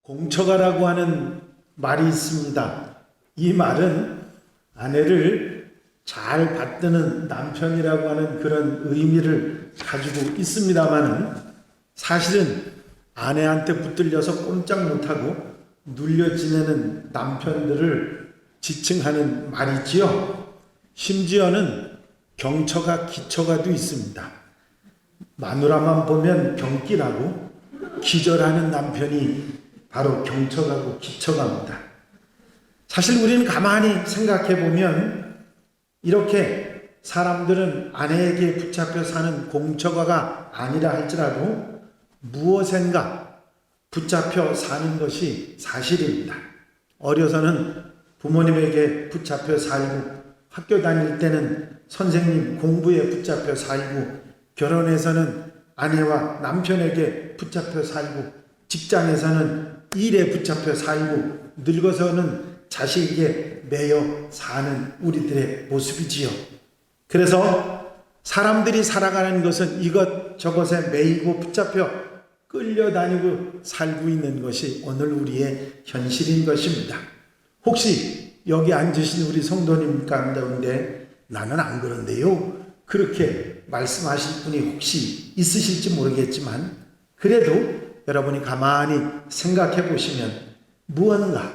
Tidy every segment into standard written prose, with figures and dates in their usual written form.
공처가라고 하는 말이 있습니다. 이 말은 아내를 잘 받드는 남편이라고 하는 그런 의미를 가지고 있습니다만은 사실은 아내한테 붙들려서 꼼짝 못하고 눌려 지내는 남편들을 지칭하는 말이지요. 심지어는 경처가 기처가도 있습니다. 마누라만 보면 경기나고 기절하는 남편이 바로 경처가고 기처가입니다. 사실 우리는 가만히 생각해 보면 이렇게 사람들은 아내에게 붙잡혀 사는 공처가가 아니라 할지라도 무엇인가 붙잡혀 사는 것이 사실입니다. 어려서는 부모님에게 붙잡혀 살고, 학교 다닐 때는 선생님 공부에 붙잡혀 살고, 결혼해서는 아내와 남편에게 붙잡혀 살고, 직장에서는 일에 붙잡혀 살고, 늙어서는 자식에게 매여 사는 우리들의 모습이지요. 그래서 사람들이 살아가는 것은 이것저것에 매이고 붙잡혀 끌려다니고 살고 있는 것이 오늘 우리의 현실인 것입니다. 혹시 여기 앉으신 우리 성도님 가운데 나는 안 그런데요, 그렇게 말씀하실 분이 혹시 있으실지 모르겠지만, 그래도 여러분이 가만히 생각해 보시면 무언가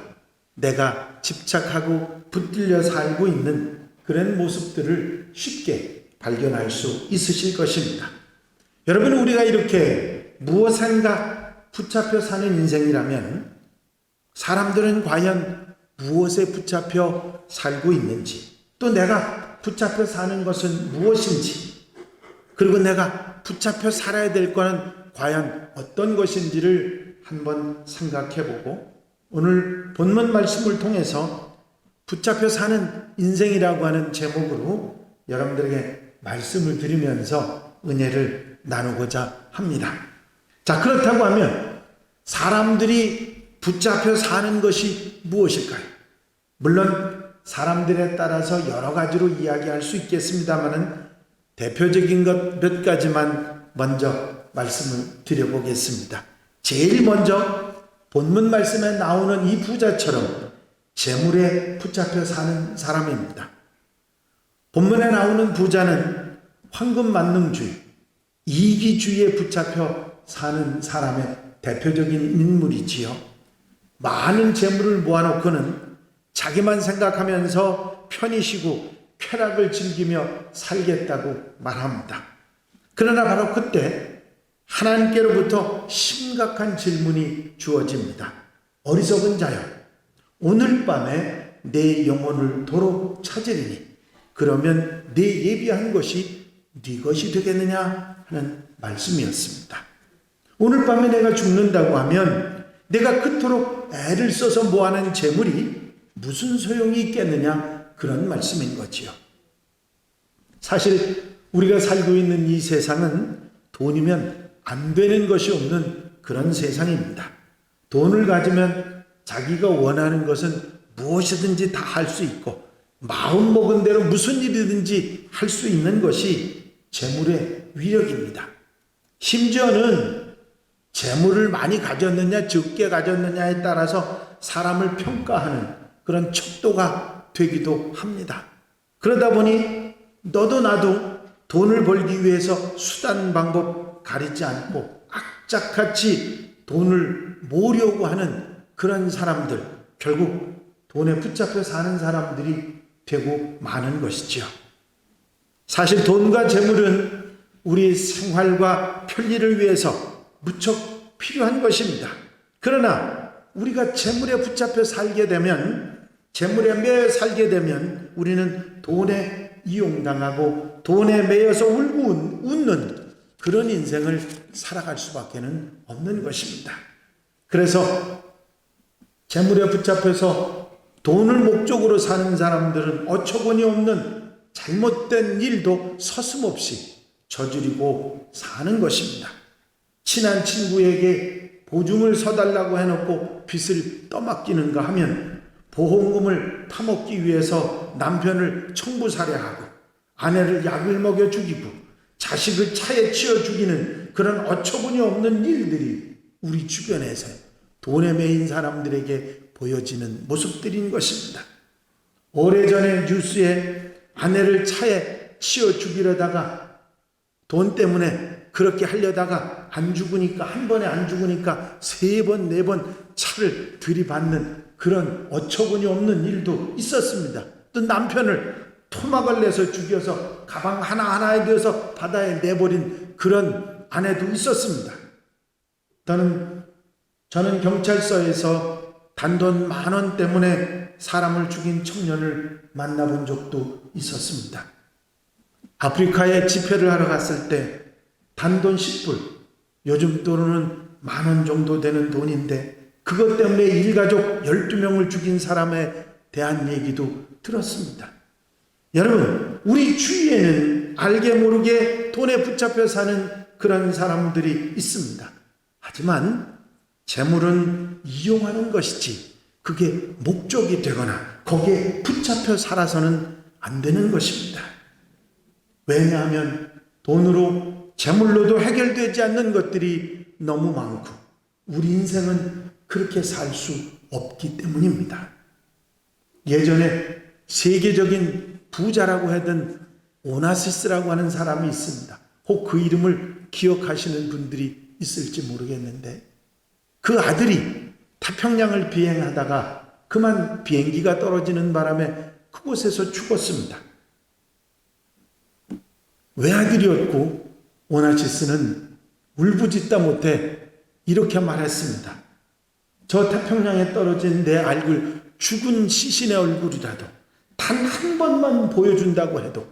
내가 집착하고 붙들려 살고 있는 그런 모습들을 쉽게 발견할 수 있으실 것입니다. 여러분, 우리가 이렇게 무엇인가 붙잡혀 사는 인생이라면 사람들은 과연 무엇에 붙잡혀 살고 있는지, 또 내가 붙잡혀 사는 것은 무엇인지, 그리고 내가 붙잡혀 살아야 될 것은 과연 어떤 것인지를 한번 생각해보고, 오늘 본문 말씀을 통해서 붙잡혀 사는 인생이라고 하는 제목으로 여러분들에게 말씀을 드리면서 은혜를 나누고자 합니다. 자, 그렇다고 하면 사람들이 붙잡혀 사는 것이 무엇일까요? 물론 사람들에 따라서 여러 가지로 이야기할 수 있겠습니다만 대표적인 것 몇 가지만 먼저 말씀을 드려보겠습니다. 제일 먼저 본문 말씀에 나오는 이 부자처럼 재물에 붙잡혀 사는 사람입니다. 본문에 나오는 부자는 황금만능주의, 이기주의에 붙잡혀 사는 사람의 대표적인 인물이지요. 많은 재물을 모아놓고는 자기만 생각하면서 편히 쉬고 쾌락을 즐기며 살겠다고 말합니다. 그러나 바로 그때 하나님께로부터 심각한 질문이 주어집니다. 어리석은 자여, 오늘 밤에 내 영혼을 도로 찾으리니 그러면 내 예비한 것이 네 것이 되겠느냐 하는 말씀이었습니다. 오늘 밤에 내가 죽는다고 하면 내가 그토록 애를 써서 모아낸 재물이 무슨 소용이 있겠느냐, 그런 말씀인 거지요. 사실 우리가 살고 있는 이 세상은 돈이면 안 되는 것이 없는 그런 세상입니다. 돈을 가지면 자기가 원하는 것은 무엇이든지 다 할 수 있고, 마음 먹은 대로 무슨 일이든지 할 수 있는 것이 재물의 위력입니다. 심지어는 재물을 많이 가졌느냐 적게 가졌느냐에 따라서 사람을 평가하는 그런 척도가 되기도 합니다. 그러다 보니 너도 나도 돈을 벌기 위해서 수단 방법 가리지 않고 악착같이 돈을 모으려고 하는 그런 사람들, 결국 돈에 붙잡혀 사는 사람들이 되고 마는 것이죠. 사실 돈과 재물은 우리 생활과 편리를 위해서 무척 필요한 것입니다. 그러나 우리가 재물에 붙잡혀 살게 되면, 재물에 매여 살게 되면 우리는 돈에 이용당하고 돈에 매여서 울고 웃는 그런 인생을 살아갈 수밖에 없는 것입니다. 그래서 재물에 붙잡혀서 돈을 목적으로 사는 사람들은 어처구니 없는 잘못된 일도 서슴없이 저지르고 사는 것입니다. 친한 친구에게 보증을 서달라고 해놓고 빚을 떠맡기는가 하면 보험금을 타먹기 위해서 남편을 청부살해하고 아내를 약을 먹여 죽이고 자식을 차에 치여 죽이는 그런 어처구니 없는 일들이 우리 주변에서 돈에 매인 사람들에게 보여지는 모습들인 것입니다. 오래전에 뉴스에 아내를 차에 치여 죽이려다가 돈 때문에 그렇게 하려다가 안 죽으니까, 한 번에 안 죽으니까 3번, 4번 차를 들이받는 그런 어처구니 없는 일도 있었습니다. 또 남편을 토막을 내서 죽여서 가방 하나하나에 넣어서 바다에 내버린 그런 아내도 있었습니다. 저는 경찰서에서 단돈 10,000원 때문에 사람을 죽인 청년을 만나본 적도 있었습니다. 아프리카에 집회를 하러 갔을 때 단돈 10불, 요즘 돈으로는 10,000원 정도 되는 돈인데 그것 때문에 일가족 12명을 죽인 사람에 대한 얘기도 들었습니다. 여러분, 우리 주위에는 알게 모르게 돈에 붙잡혀 사는 그런 사람들이 있습니다. 하지만 재물은 이용하는 것이지 그게 목적이 되거나 거기에 붙잡혀 살아서는 안 되는 것입니다. 왜냐하면 돈으로 재물로도 해결되지 않는 것들이 너무 많고 우리 인생은 그렇게 살 수 없기 때문입니다. 예전에 세계적인 부자라고 하던 오나시스라고 하는 사람이 있습니다. 혹 그 이름을 기억하시는 분들이 있을지 모르겠는데 그 아들이 태평양을 비행하다가 그만 비행기가 떨어지는 바람에 그곳에서 죽었습니다. 외아들이었고 오나시스는 울부짖다 못해 이렇게 말했습니다. 저 태평양에 떨어진 내 아들 죽은 시신의 얼굴이라도 단 한 번만 보여준다고 해도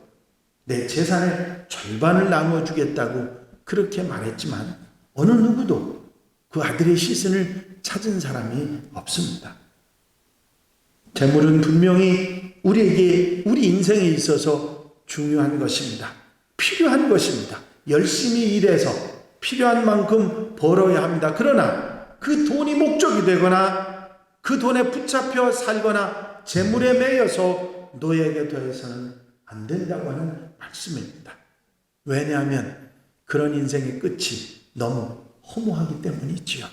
내 재산의 절반을 나눠주겠다고 그렇게 말했지만 어느 누구도 그 아들의 시신을 찾은 사람이 없습니다. 재물은 분명히 우리에게 우리 인생에 있어서 중요한 것입니다. 필요한 것입니다. 열심히 일해서 필요한 만큼 벌어야 합니다. 그러나 그 돈이 목적이 되거나 그 돈에 붙잡혀 살거나 재물에 매여서 노예가 되어서는 안 된다고 하는 말씀입니다. 왜냐하면 그런 인생의 끝이 너무 허무하기 때문이지요.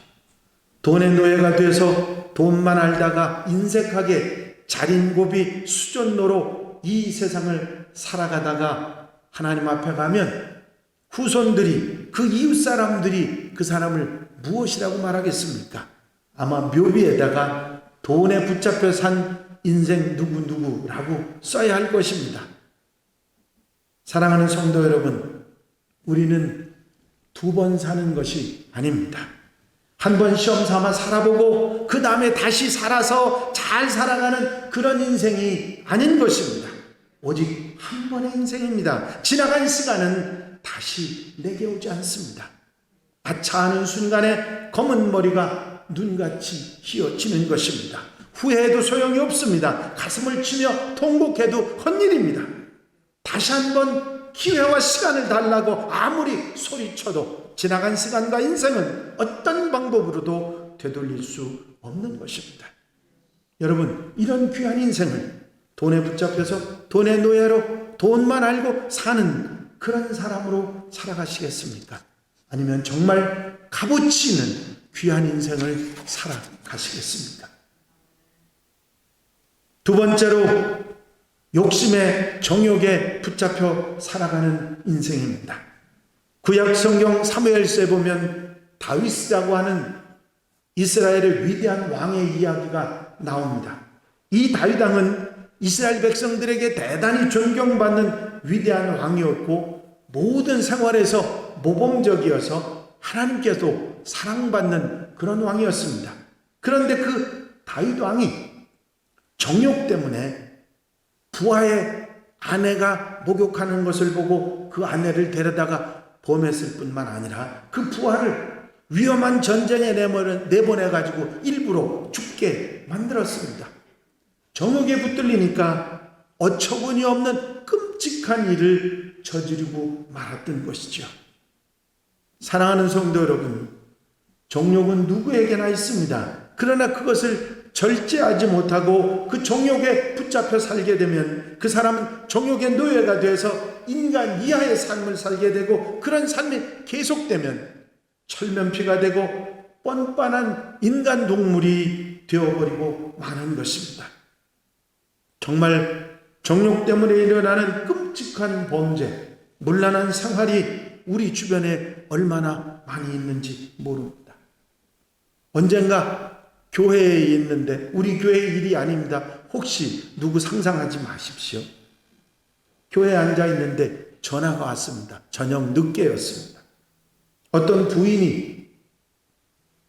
돈의 노예가 돼서 돈만 알다가 인색하게 자린고비 수존노로 이 세상을 살아가다가 하나님 앞에 가면 후손들이, 그 이웃 사람들이 그 사람을 무엇이라고 말하겠습니까? 아마 묘비에다가 돈에 붙잡혀 산 인생 누구누구라고 써야 할 것입니다. 사랑하는 성도 여러분, 우리는 2번 사는 것이 아닙니다. 한 번 시험 삼아 살아보고 그 다음에 다시 살아서 잘 살아가는 그런 인생이 아닌 것입니다. 오직 한 번의 인생입니다. 지나간 시간은 다시 내게 오지 않습니다. 아차하는 순간에 검은 머리가 눈같이 휘어지는 것입니다. 후회해도 소용이 없습니다. 가슴을 치며 통곡해도 헛일입니다. 다시 한번 기회와 시간을 달라고 아무리 소리쳐도 지나간 시간과 인생은 어떤 방법으로도 되돌릴 수 없는 것입니다. 여러분, 이런 귀한 인생을 돈에 붙잡혀서 돈의 노예로 돈만 알고 사는 그런 사람으로 살아가시겠습니까? 아니면 정말 값어치 있는 귀한 인생을 살아가시겠습니까? 2번째로 욕심의 정욕에 붙잡혀 살아가는 인생입니다. 구약 성경 사무엘서에 보면 다윗이라고 하는 이스라엘의 위대한 왕의 이야기가 나옵니다. 이 다윗 왕은 이스라엘 백성들에게 대단히 존경받는 위대한 왕이었고 모든 생활에서 모범적이어서 하나님께서 사랑받는 그런 왕이었습니다. 그런데 그 다윗 왕이 정욕 때문에 부하의 아내가 목욕하는 것을 보고 그 아내를 데려다가 범했을 뿐만 아니라 그 부하를 위험한 전쟁에 내보내가지고 일부러 죽게 만들었습니다. 정욕에 붙들리니까 어처구니 없는 끔찍한 일을 저지르고 말았던 것이죠. 사랑하는 성도 여러분, 정욕은 누구에게나 있습니다. 그러나 그것을 절제하지 못하고 그 정욕에 붙잡혀 살게 되면 그 사람은 정욕의 노예가 되어서 인간 이하의 삶을 살게 되고, 그런 삶이 계속되면 철면피가 되고 뻔뻔한 인간 동물이 되어버리고 마는 것입니다. 정말 정욕 때문에 일어나는 끔찍한 범죄, 문란한 생활이 우리 주변에 얼마나 많이 있는지 모릅니다. 언젠가 교회에 있는데, 우리 교회 일이 아닙니다. 혹시 누구 상상하지 마십시오. 교회에 앉아 있는데 전화가 왔습니다. 저녁 늦게였습니다. 어떤 부인이,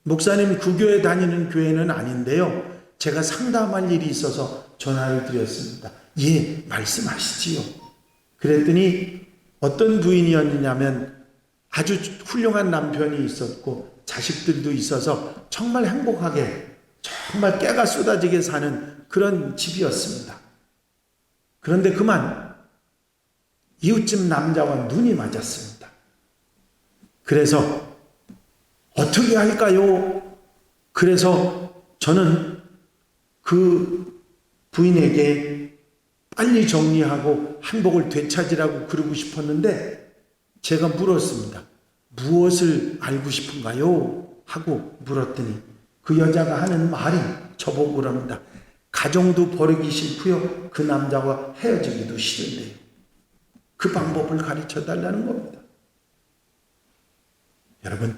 목사님 그 교회 다니는 교회는 아닌데요, 제가 상담할 일이 있어서 전화를 드렸습니다. 예, 말씀하시지요. 그랬더니 어떤 부인이었느냐면 아주 훌륭한 남편이 있었고 자식들도 있어서 정말 행복하게, 정말 깨가 쏟아지게 사는 그런 집이었습니다. 그런데 그만 이웃집 남자와 눈이 맞았습니다. 그래서 어떻게 할까요? 그래서 저는 그 부인에게 빨리 정리하고 행복을 되찾으라고 그러고 싶었는데, 제가 물었습니다. 무엇을 알고 싶은가요? 하고 물었더니 그 여자가 하는 말이 저보고 그럽니다. 가정도 버리기 싫고요, 그 남자와 헤어지기도 싫은데요. 그 방법을 가르쳐 달라는 겁니다. 여러분,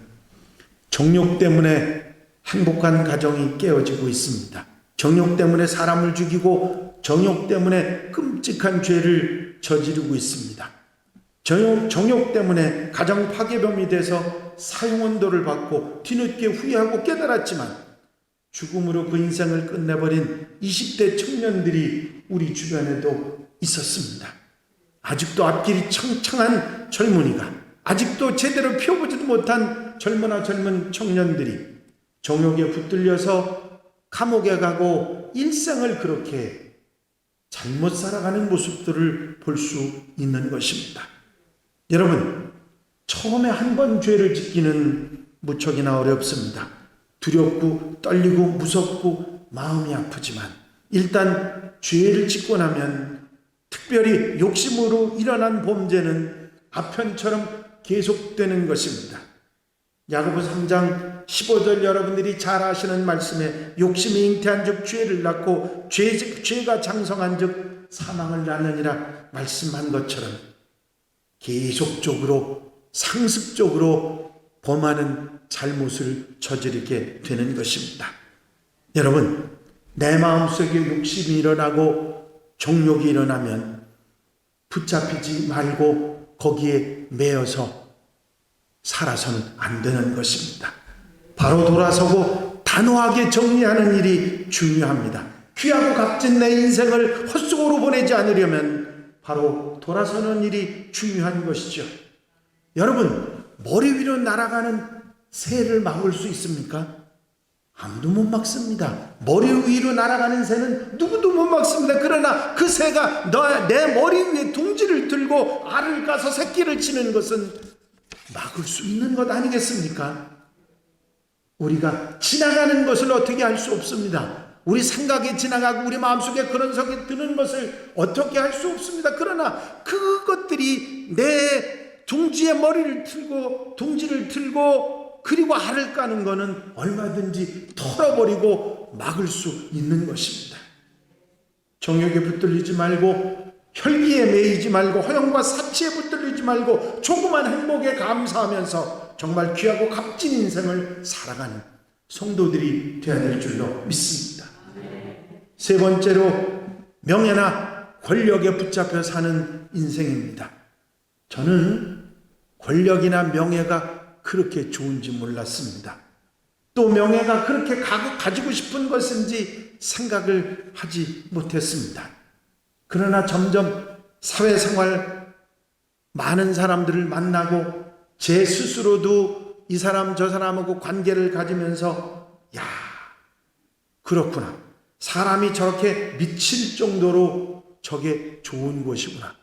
정욕 때문에 행복한 가정이 깨어지고 있습니다. 정욕 때문에 사람을 죽이고 정욕 때문에 끔찍한 죄를 저지르고 있습니다. 정욕 때문에 가정 파괴범이 돼서 사형언도를 받고 뒤늦게 후회하고 깨달았지만 죽음으로 그 인생을 끝내버린 20대 청년들이 우리 주변에도 있었습니다. 아직도 앞길이 청청한 젊은이가, 아직도 제대로 피워보지도 못한 젊은 청년들이 정욕에 붙들려서 감옥에 가고 일생을 그렇게 잘못 살아가는 모습들을 볼 수 있는 것입니다. 여러분, 처음에 한 번 죄를 짓기는 무척이나 어렵습니다. 두렵고 떨리고 무섭고 마음이 아프지만 일단 죄를 짓고 나면, 특별히 욕심으로 일어난 범죄는 아편처럼 계속되는 것입니다. 야고보 3장 15절 여러분들이 잘 아시는 말씀에 욕심이 잉태한 즉 죄를 낳고 죄가 장성한 즉 사망을 낳느니라 말씀한 것처럼 계속적으로 상습적으로 범하는 잘못을 저지르게 되는 것입니다. 여러분, 내 마음속에 욕심이 일어나고 정욕이 일어나면 붙잡히지 말고 거기에 매여서 살아서는 안 되는 것입니다. 바로 돌아서고 단호하게 정리하는 일이 중요합니다. 귀하고 값진 내 인생을 헛수고로 보내지 않으려면 바로 돌아서는 일이 중요한 것이죠. 여러분, 머리 위로 날아가는 새를 막을 수 있습니까? 아무도 못 막습니다. 머리 위로 날아가는 새는 누구도 못 막습니다. 그러나 그 새가 내 머리 위에 둥지를 들고 알을 까서 새끼를 치는 것은 막을 수 있는 것 아니겠습니까? 우리가 지나가는 것을 어떻게 할 수 없습니다. 우리 생각에 지나가고 우리 마음속에 그런 생각이 드는 것을 어떻게 할 수 없습니다. 그러나 그것들이 내 둥지에 머리를 틀고 둥지를 틀고 그리고 알을 까는 것은 얼마든지 털어버리고 막을 수 있는 것입니다. 정욕에 붙들리지 말고 혈기에 매이지 말고 허영과 사치에 붙들리지 말고 조그만 행복에 감사하면서 정말 귀하고 값진 인생을 살아가는 성도들이 되어야 될 줄로 믿습니다. 세 번째로, 명예나 권력에 붙잡혀 사는 인생입니다. 저는 권력이나 명예가 그렇게 좋은지 몰랐습니다. 또 명예가 그렇게 가지고 싶은 것인지 생각을 하지 못했습니다. 그러나 점점 사회생활 많은 사람들을 만나고 제 스스로도 이 사람 저 사람하고 관계를 가지면서, 야, 그렇구나, 사람이 저렇게 미칠 정도로 저게 좋은 것이구나.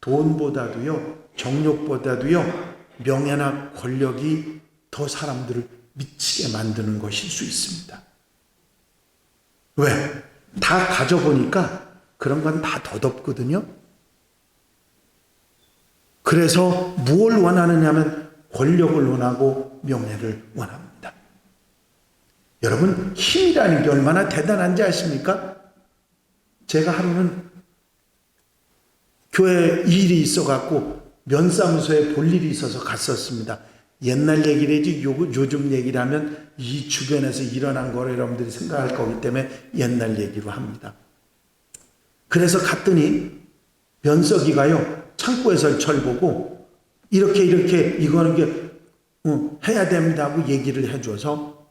돈보다도요, 정욕보다도요, 명예나 권력이 더 사람들을 미치게 만드는 것일 수 있습니다. 왜? 다 가져보니까 그런 건 다 덧없거든요. 그래서 무엇을 원하느냐면 권력을 원하고 명예를 원합니다. 여러분, 힘이라는 게 얼마나 대단한지 아십니까? 제가 하루는 교회 일이 있어갖고 면사무소에 볼 일이 있어서 갔었습니다. 옛날 얘기를 해지 요즘 얘기를 하면 이 주변에서 일어난 거를 여러분들이 생각할 거기 때문에 옛날 얘기로 합니다. 그래서 갔더니 면석이가요, 창고에서 절 보고 이렇게 이거는 해야 됩니다 하고 얘기를 해줘서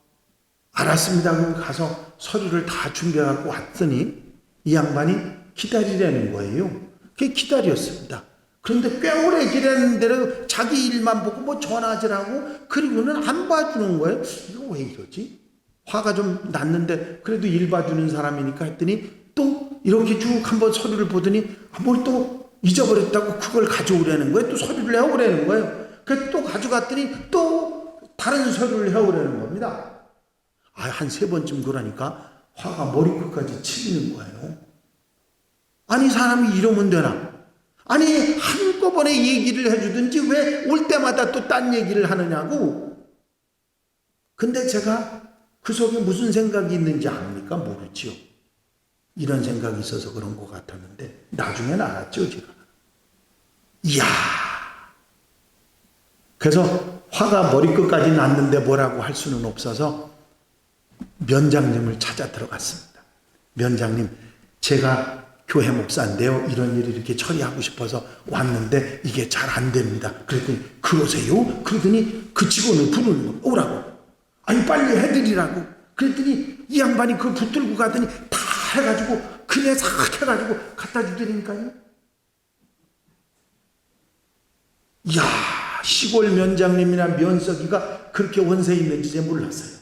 알았습니다 하고 가서 서류를 다 준비해갖고 왔더니 이 양반이 기다리라는 거예요. 그게 기다렸습니다. 그런데 꽤 오래 기다렸는데 자기 일만 보고 뭐 전화하지라고 그리고는 안 봐주는 거예요. 이거 왜 이러지? 화가 좀 났는데 그래도 일 봐주는 사람이니까 했더니 또 이렇게 쭉 한번 서류를 보더니 뭘 또 잊어버렸다고 그걸 가져오라는 거예요. 또 서류를 해오라는 거예요. 그래서 또 가져갔더니 또 다른 서류를 해오라는 겁니다. 한 3번쯤 그러니까 화가 머리끝까지 치이는 거예요. 아니 사람이 이러면 되나? 아니 한꺼번에 얘기를 해주든지 왜 올 때마다 또 딴 얘기를 하느냐고. 근데 제가 그 속에 무슨 생각이 있는지 압니까? 모르지요. 이런 생각이 있어서 그런 것 같았는데 나중엔 알았죠 제가. 이야. 그래서 화가 머리끝까지 났는데 뭐라고 할 수는 없어서 면장님을 찾아 들어갔습니다. 면장님, 제가 교회 목사인데요, 이런 일을 이렇게 처리하고 싶어서 왔는데 이게 잘 안 됩니다. 그랬더니 그러세요? 그러더니 그 직원을 부르는 거 오라고. 아니 빨리 해드리라고. 그랬더니 이 양반이 그걸 붙들고 가더니 다 해가지고 그냥 싹 해가지고 갖다 주더니까요. 이야, 시골 면장님이나 면석이가 그렇게 원세 있는지 제가 몰랐어요.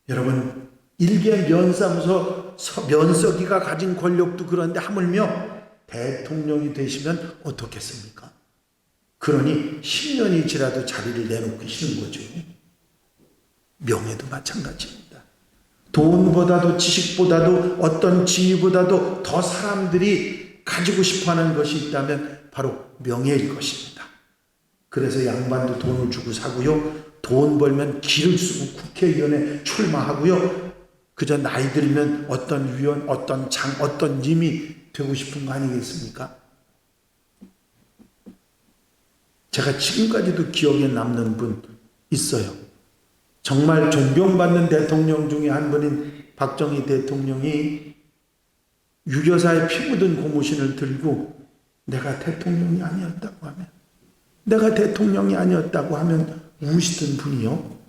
여러분, 일개 면사무소 면석이가 가진 권력도 그런데 하물며 대통령이 되시면 어떻겠습니까? 그러니 10년이 지나도 자리를 내놓고 계시는 거죠. 명예도 마찬가지입니다. 돈보다도 지식보다도 어떤 지위보다도 더 사람들이 가지고 싶어하는 것이 있다면 바로 명예일 것입니다. 그래서 양반도 돈을 주고 사고요. 돈 벌면 기를 쓰고 국회의원에 출마하고요. 그저 나이 들면 어떤 위원, 어떤 장, 어떤 님이 되고 싶은 거 아니겠습니까? 제가 지금까지도 기억에 남는 분 있어요. 정말 존경받는 대통령 중에 한 분인 박정희 대통령이 유교사의 피 묻은 고무신을 들고 내가 대통령이 아니었다고 하면 우시던 분이요.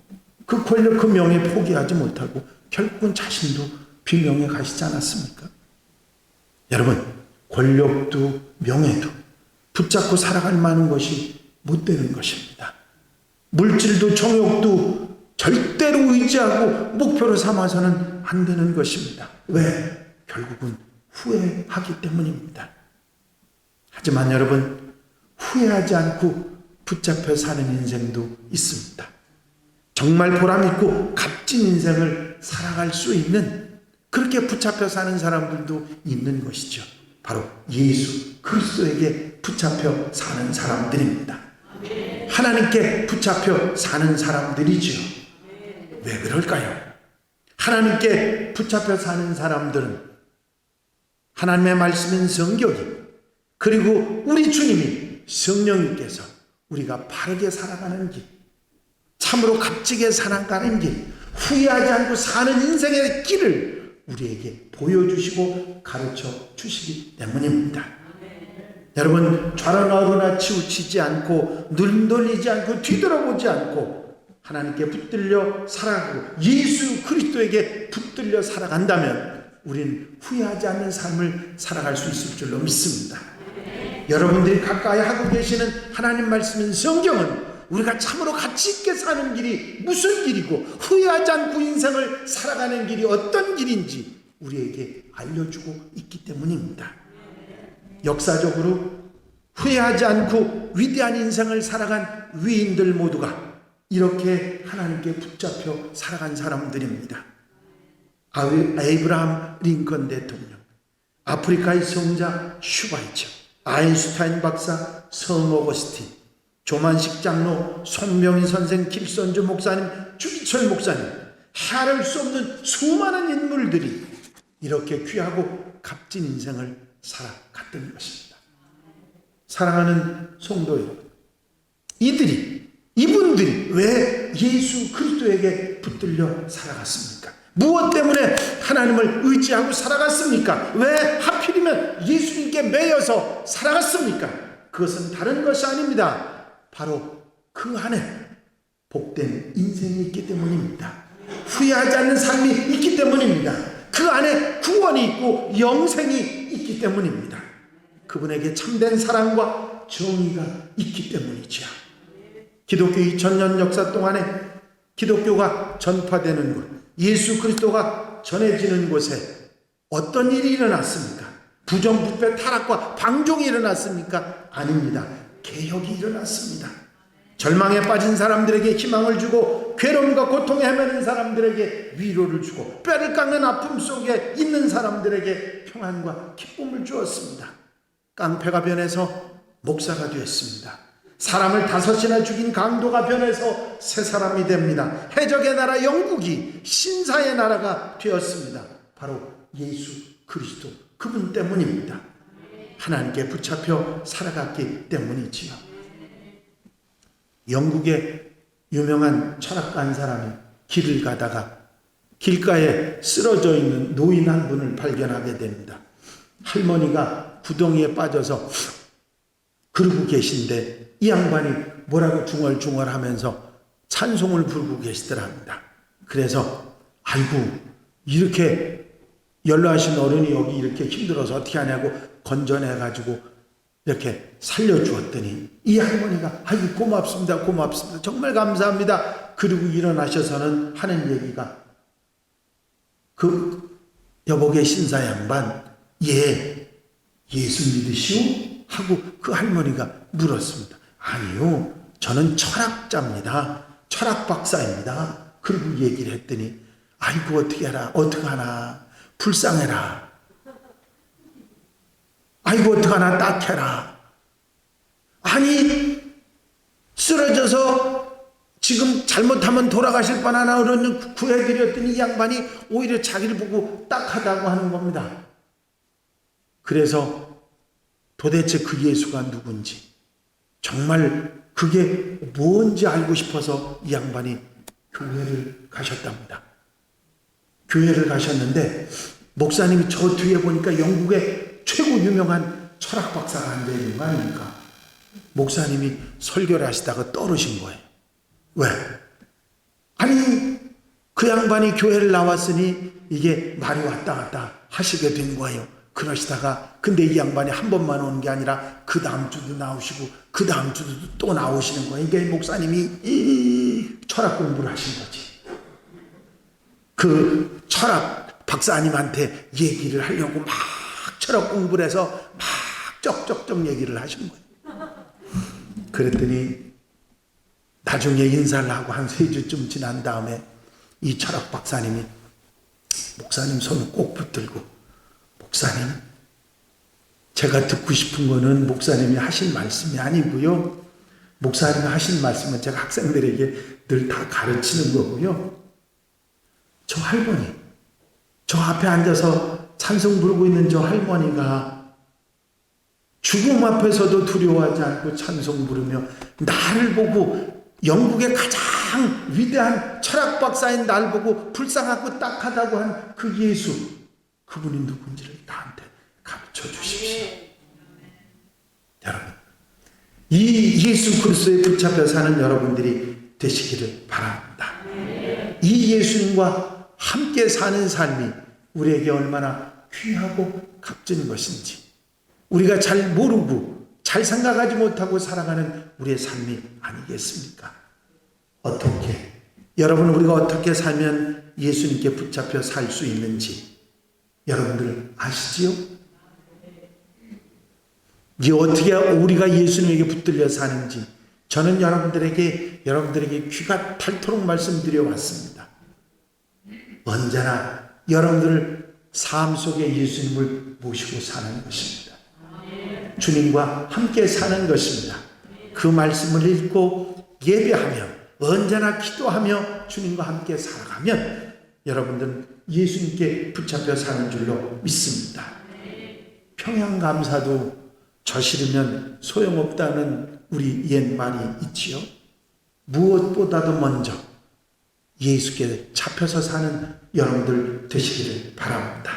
그 권력, 그 명예 포기하지 못하고 결국은 자신도 비명에 가시지 않았습니까? 여러분, 권력도 명예도 붙잡고 살아갈 만한 것이 못 되는 것입니다. 물질도 정욕도 절대로 의지하고 목표로 삼아서는 안 되는 것입니다. 왜? 결국은 후회하기 때문입니다. 하지만 여러분, 후회하지 않고 붙잡혀 사는 인생도 있습니다. 정말 보람있고 값진 인생을 살아갈 수 있는, 그렇게 붙잡혀 사는 사람들도 있는 것이죠. 바로 예수 그리스도에게 붙잡혀 사는 사람들입니다. 하나님께 붙잡혀 사는 사람들이죠. 왜 그럴까요? 하나님께 붙잡혀 사는 사람들은 하나님의 말씀인 성경이, 그리고 우리 주님이 성령님께서 우리가 바르게 살아가는 길, 참으로 값지게 살아가는 길, 후회하지 않고 사는 인생의 길을 우리에게 보여주시고 가르쳐 주시기 때문입니다. 여러분, 좌로나우로나 치우치지 않고 눈 돌리지 않고 뒤돌아보지 않고 하나님께 붙들려 살아가고 예수 그리스도에게 붙들려 살아간다면 우리는 후회하지 않는 삶을 살아갈 수 있을 줄로 믿습니다. 여러분들이 가까이 하고 계시는 하나님 말씀인 성경은 우리가 참으로 가치 있게 사는 길이 무슨 길이고 후회하지 않고 인생을 살아가는 길이 어떤 길인지 우리에게 알려주고 있기 때문입니다. 역사적으로 후회하지 않고 위대한 인생을 살아간 위인들 모두가 이렇게 하나님께 붙잡혀 살아간 사람들입니다. 에이브라함 링컨 대통령, 아프리카의 성자 슈바이처, 아인슈타인 박사, 성 어거스틴, 조만식 장로, 손명희 선생, 김선주 목사님, 주기철 목사님, 헤아릴 수 없는 수많은 인물들이 이렇게 귀하고 값진 인생을 살아갔던 것입니다. 사랑하는 성도 여러분, 이분들이 왜 예수 그리스도에게 붙들려 살아갔습니까? 무엇 때문에 하나님을 의지하고 살아갔습니까? 왜 하필이면 예수님께 매여서 살아갔습니까? 그것은 다른 것이 아닙니다. 바로 그 안에 복된 인생이 있기 때문입니다. 후회하지 않는 삶이 있기 때문입니다. 그 안에 구원이 있고 영생이 있기 때문입니다. 그분에게 참된 사랑과 정의가 있기 때문이죠. 기독교 2000년 역사 동안에 기독교가 전파되는 곳, 예수 그리스도가 전해지는 곳에 어떤 일이 일어났습니까? 부정부패 타락과 방종이 일어났습니까? 아닙니다. 개혁이 일어났습니다. 절망에 빠진 사람들에게 희망을 주고, 괴로움과 고통에 헤매는 사람들에게 위로를 주고, 뼈를 깎는 아픔 속에 있는 사람들에게 평안과 기쁨을 주었습니다. 깡패가 변해서 목사가 되었습니다. 사람을 5이나 죽인 강도가 변해서 새 사람이 됩니다. 해적의 나라 영국이 신사의 나라가 되었습니다. 바로 예수 그리스도, 그분 때문입니다. 하나님께 붙잡혀 살아갔기 때문이지요. 영국의 유명한 철학가 한 사람이 길을 가다가 길가에 쓰러져 있는 노인 한 분을 발견하게 됩니다. 할머니가 구덩이에 빠져서 그러고 계신데 이 양반이 뭐라고 중얼중얼하면서 찬송을 부르고 계시더랍니다. 그래서 아이고, 이렇게 연로하신 어른이 여기 이렇게 힘들어서 어떻게 하냐고 건져내가지고 이렇게 살려주었더니 이 할머니가 아이고 고맙습니다, 고맙습니다, 정말 감사합니다. 그리고 일어나셔서는 하는 얘기가, 그 여복의 신사 양반, 예수 믿으시오? 하고 그 할머니가 물었습니다. 아니요, 저는 철학자입니다. 철학 박사입니다. 그리고 얘기를 했더니 아이고 어떻게 해라, 어떡하나, 불쌍해라, 아이고 어떡하나, 딱해라. 아니, 쓰러져서 지금 잘못하면 돌아가실 뻔하나 어른을 구해드렸더니 이 양반이 오히려 자기를 보고 딱하다고 하는 겁니다. 그래서 도대체 그 예수가 누군지, 정말 그게 뭔지 알고 싶어서 이 양반이 교회를 가셨답니다. 교회를 가셨는데 목사님이 저 뒤에 보니까 영국의 최고 유명한 철학 박사가 앉아 있는 거 아닙니까? 목사님이 설교를 하시다가 떨으신 거예요. 왜? 아니, 그 양반이 교회를 나왔으니 이게 말이 왔다 갔다 하시게 된 거예요. 그러시다가 근데 이 양반이 한 번만 오는 게 아니라 그 다음 주도 나오시고 그 다음 주도 또 나오시는 거예요. 그러니까 목사님이 철학 공부를 하신 거지. 그 철학 박사님한테 얘기를 하려고 막 철학 공부를 해서 막 쩍쩍쩍 얘기를 하신 거예요. 그랬더니 나중에 인사를 하고 한 3주쯤 지난 다음에 이 철학 박사님이 목사님 손을 꼭 붙들고, 목사님, 제가 듣고 싶은 거는 목사님이 하신 말씀이 아니고요, 목사님이 하신 말씀은 제가 학생들에게 늘 다 가르치는 거고요, 저 할머니, 저 앞에 앉아서 찬송 부르고 있는 저 할머니가 죽음 앞에서도 두려워하지 않고 찬송 부르며 나를 보고, 영국의 가장 위대한 철학 박사인 날 보고 불쌍하고 딱하다고 한 그 예수, 그분이 누군지를 나한테 가르쳐 주십시오. 여러분, 이 예수 그리스도에 붙잡혀 사는 여러분들이 되시기를 바랍니다. 이 예수님과 함께 사는 삶이 우리에게 얼마나 귀하고 값진 것인지 우리가 잘 모르고 잘 생각하지 못하고 살아가는 우리의 삶이 아니겠습니까? 어떻게, 여러분, 우리가 어떻게 살면 예수님께 붙잡혀 살 수 있는지 여러분들 아시지요? 이제 어떻게 우리가 예수님에게 붙들려 사는지 저는 여러분들에게 귀가 닳도록 말씀드려 왔습니다. 언제나 여러분들 삶 속에 예수님을 모시고 사는 것입니다. 주님과 함께 사는 것입니다. 그 말씀을 읽고 예배하며 언제나 기도하며 주님과 함께 살아가면 여러분들은 예수님께 붙잡혀 사는 줄로 믿습니다. 평양감사도 저시르면 소용없다는 우리 옛말이 있지요. 무엇보다도 먼저 예수께 잡혀서 사는 여러분들 되시기를 바랍니다.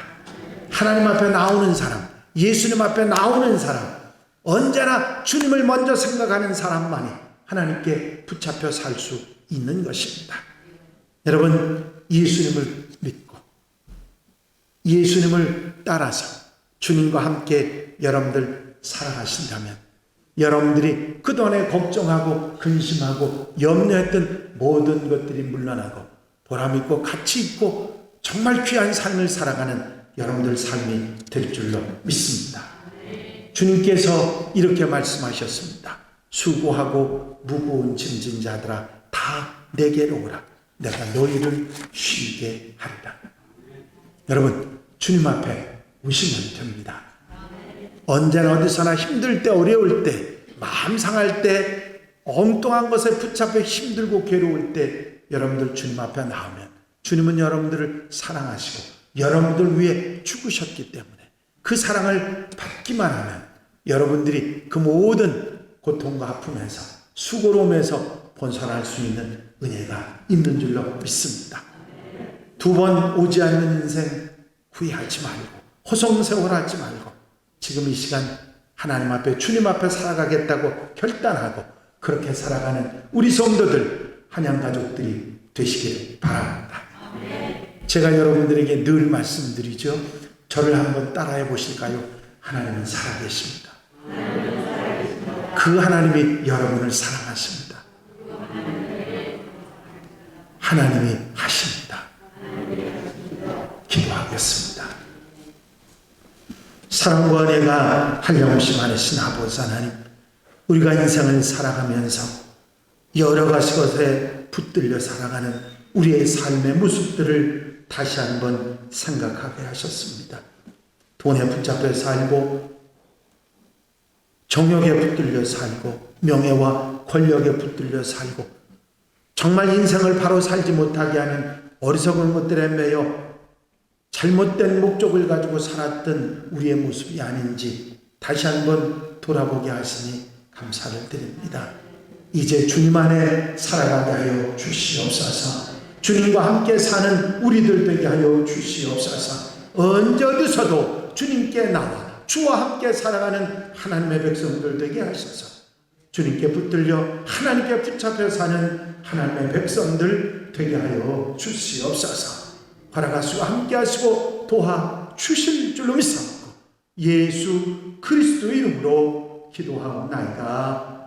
하나님 앞에 나오는 사람, 예수님 앞에 나오는 사람, 언제나 주님을 먼저 생각하는 사람만이 하나님께 붙잡혀 살 수 있는 것입니다. 여러분, 예수님을 믿고 예수님을 따라서 주님과 함께 여러분들 살아가신다면 여러분들이 그동안에 걱정하고 근심하고 염려했던 모든 것들이 물러나고 보람있고 가치있고 정말 귀한 삶을 살아가는 여러분들 삶이 될 줄로 믿습니다. 주님께서 이렇게 말씀하셨습니다. 수고하고 무거운 짐진 자들아 다 내게로 오라. 내가 너희를 쉬게 하리라. 여러분, 주님 앞에 오시면 됩니다. 언제나 어디서나 힘들 때, 어려울 때, 마음 상할 때, 엉뚱한 것에 붙잡혀 힘들고 괴로울 때 여러분들 주님 앞에 나오면 주님은 여러분들을 사랑하시고 여러분들 위해 죽으셨기 때문에 그 사랑을 받기만 하면 여러분들이 그 모든 고통과 아픔에서 수고로움에서 벗어날 수 있는 은혜가 있는 줄로 믿습니다. 두 번 오지 않는 인생 후회하지 말고 허송세월하지 말고 지금 이 시간 하나님 앞에 주님 앞에 살아가겠다고 결단하고 그렇게 살아가는 우리 성도들 한양 가족들이 되시길 바랍니다. 제가 여러분들에게 늘 말씀드리죠. 저를 한번 따라해 보실까요? 하나님은 살아계십니다. 그 하나님이 여러분을 사랑하십니다. 하나님이 하십니다. 기도하겠습니다. 사랑과 은혜가 한량없이 많으신 아버지 하나님, 우리가 인생을 살아가면서 여러 가지 것에 붙들려 살아가는 우리의 삶의 모습들을 다시 한번 생각하게 하셨습니다. 돈에 붙잡혀 살고 정욕에 붙들려 살고 명예와 권력에 붙들려 살고 정말 인생을 바로 살지 못하게 하는 어리석은 것들에 매여 잘못된 목적을 가지고 살았던 우리의 모습이 아닌지 다시 한번 돌아보게 하시니 감사를 드립니다. 이제 주님 안에 살아가게 하여 주시옵소서. 주님과 함께 사는 우리들 되게 하여 주시옵소서. 언제 어디서도 주님께 나와 주와 함께 살아가는 하나님의 백성들 되게 하셔서 주님께 붙들려 하나님께 붙잡혀 사는 하나님의 백성들 되게 하여 주시옵소서. 허락하시고 함께 하시고 도와 주실 줄로 믿사옵고 예수 그리스도 이름으로 기도하옵나이다.